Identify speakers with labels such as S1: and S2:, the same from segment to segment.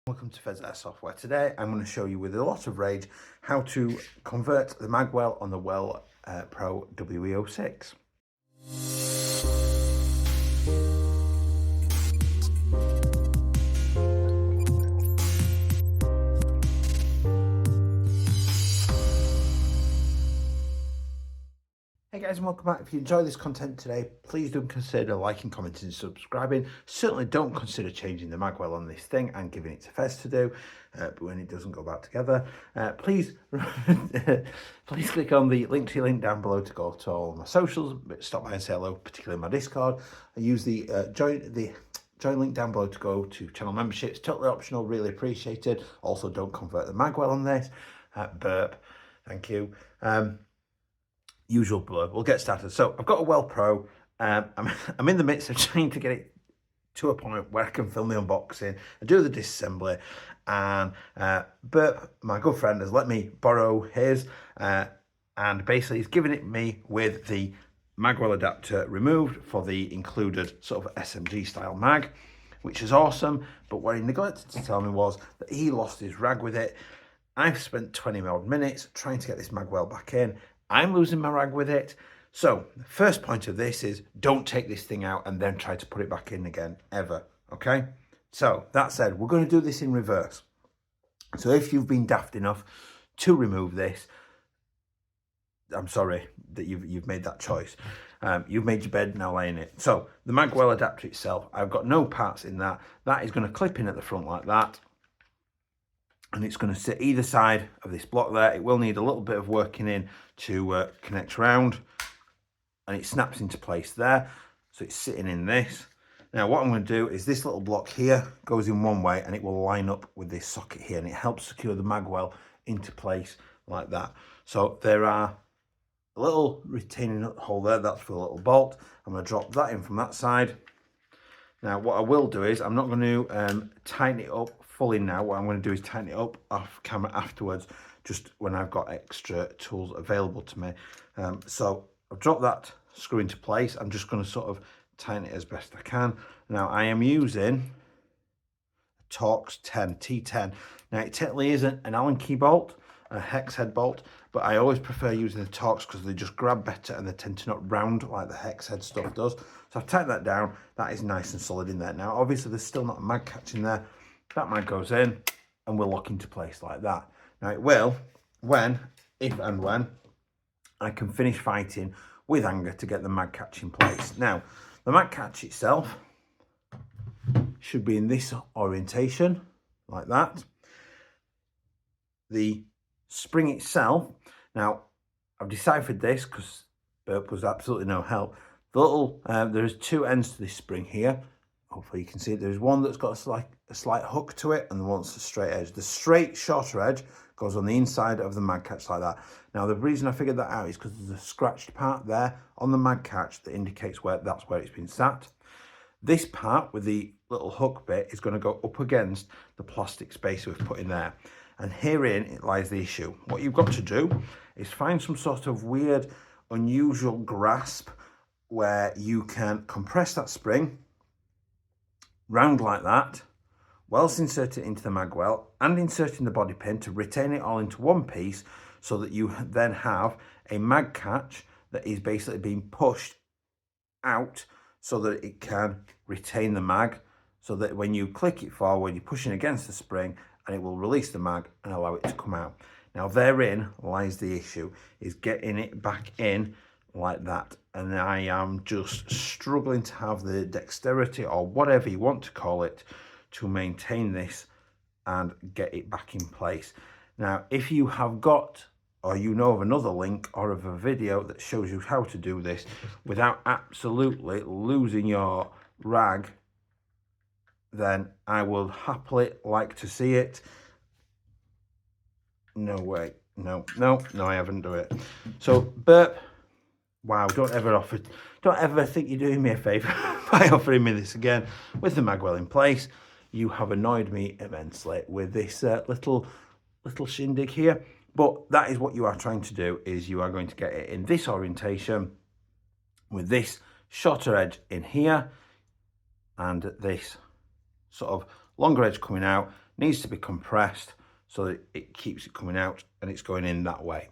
S1: Welcome to Pheas Airsoft, where today I'm going to show you with a lot of rage how to convert the magwell on the Well Pro We06. Hey guys, and welcome back. If you enjoy this content today, please do consider liking, commenting and subscribing. Certainly don't consider changing the magwell on this thing and giving it to Pheas to do, but when it doesn't go back together, please please click on the link down below to go to all my socials, stop by and say hello, particularly my Discord. I use the join link down below to go to channel memberships. Totally optional, really appreciated. Also, don't convert the magwell on this. Burp, thank you. Usual blur. We'll get started. So I've got a Well Pro. I'm in the midst of trying to get it to a point where I can film the unboxing and do the disassembly. And Burp, my good friend, has let me borrow his, and basically he's given it me with the magwell adapter removed for the included sort of SMG style mag, which is awesome. But what he neglected to tell me was that he lost his rag with it. I've spent 20 odd minutes trying to get this magwell back in. I'm losing my rag with it. So the first point of this is don't take this thing out and then try to put it back in again, ever, okay? So that said, we're going to do this in reverse. So if you've been daft enough to remove this, I'm sorry that you've made that choice. You've made your bed, now lay in it. So the magwell adapter itself, I've got no parts in that. That is going to clip in at the front like that. And it's going to sit either side of this block there. It will need a little bit of working in to connect around, and it snaps into place there. So it's sitting in this. Now what I'm going to do is this little block here goes in one way and it will line up with this socket here, and it helps secure the magwell into place like that. So there are a little retaining hole there, that's for the little bolt. I'm going to drop that in from that side. Now what I will do is I'm not going to tighten it up fully now. What I'm going to do is tighten it up off camera afterwards, just when I've got extra tools available to me. So I've dropped that screw into place. I'm just going to sort of tighten it as best I can. Now I am using a Torx 10 T10. Now it technically isn't an Allen key bolt, a hex head bolt, but I always prefer using the Torx because they just grab better and they tend to not round like the hex head stuff does. So I've tightened that down. That is nice and solid in there. Now obviously there's still not a mag catch in there. That mag goes in and we'll lock into place like that. Now it will, if and when I can finish fighting with anger to get the mag catch in place. Now the mag catch itself should be in this orientation like that. The spring itself, now I've deciphered this because Burp was absolutely no help. The little there's two ends to this spring here. Hopefully you can see it. There's one that's got a slight hook to it, and the one that's a straight edge. The straight shorter edge goes on the inside of the mag catch like that. Now the reason I figured that out is because there's a scratched part there on the mag catch that indicates that's where it's been sat. This part with the little hook bit is going to go up against the plastic spacer we've put in there. And herein it lies the issue. What you've got to do is find some sort of weird, unusual grasp where you can compress that spring round like that, whilst insert it into the magwell and inserting the body pin to retain it all into one piece, so that you then have a mag catch that is basically being pushed out so that it can retain the mag, so that when you click it forward, you're pushing against the spring and it will release the mag and allow it to come out. Now therein lies the issue, is getting it back in like that. And I am just struggling to have the dexterity, or whatever you want to call it, to maintain this and get it back in place. Now if you have got, or you know of another link or of a video that shows you how to do this without absolutely losing your rag, then I will happily like to see it. No way, no, I haven't done it. So Burp, wow, don't ever think you're doing me a favour by offering me this again with the magwell in place. You have annoyed me immensely with this little shindig here. But that is what you are trying to do, is you are going to get it in this orientation with this shorter edge in here and this sort of longer edge coming out. needs to be compressed so that it keeps it coming out and it's going in that way.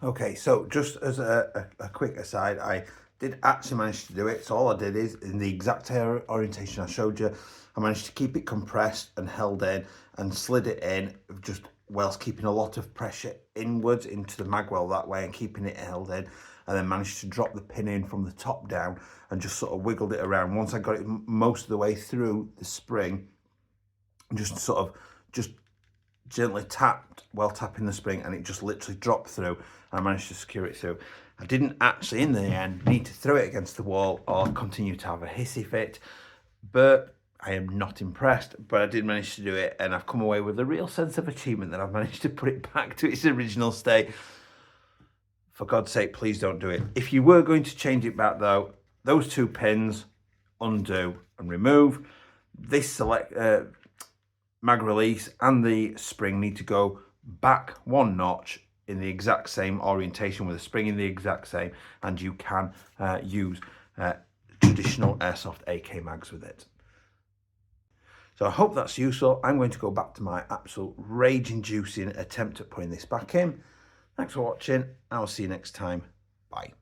S1: Okay, so just as a quick aside, I did actually manage to do it. So all I did is, in the exact orientation I showed you, I managed to keep it compressed and held in and slid it in, just whilst keeping a lot of pressure inwards into the magwell that way and keeping it held in, and then managed to drop the pin in from the top down and just sort of wiggled it around. Once I got it most of the way through the spring, just sort of gently tapped while tapping the spring, and it just literally dropped through, and I managed to secure it through. I didn't actually in the end need to throw it against the wall or continue to have a hissy fit, but I am not impressed, but I did manage to do it, and I've come away with a real sense of achievement that I've managed to put it back to its original state. For God's sake, please don't do it. If you were going to change it back though, those two pins, undo and remove. This mag release and the spring need to go back one notch in the exact same orientation with the spring in the exact same, and you can use traditional Airsoft AK mags with it. So I hope that's useful. I'm going to go back to my absolute rage-inducing attempt at putting this back in. Thanks for watching. I'll see you next time. Bye.